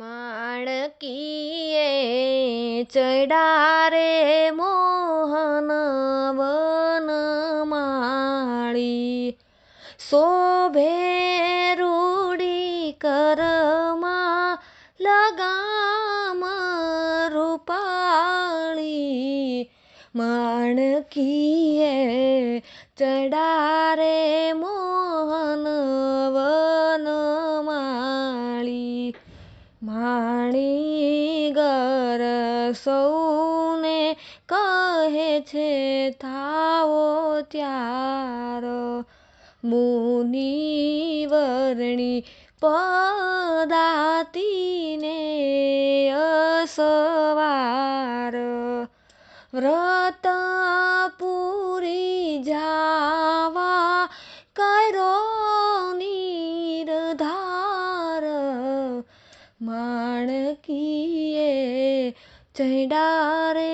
માણકીએ ચડ્યા રે મોહન વનમાળી, શોભે રૂડી કરમાં લગામ રૂપાળી. માણકીએ ચડ્યા રે મોહન વનમાળી, માણીગર સૌને કહે છે થાઓ ત્યાર, મુનિવરણી પદાતિને અસવાર, વ્રત પૂરી જાવા કર્યો નિર્ધાર. માણકીએ ચડ્યા રે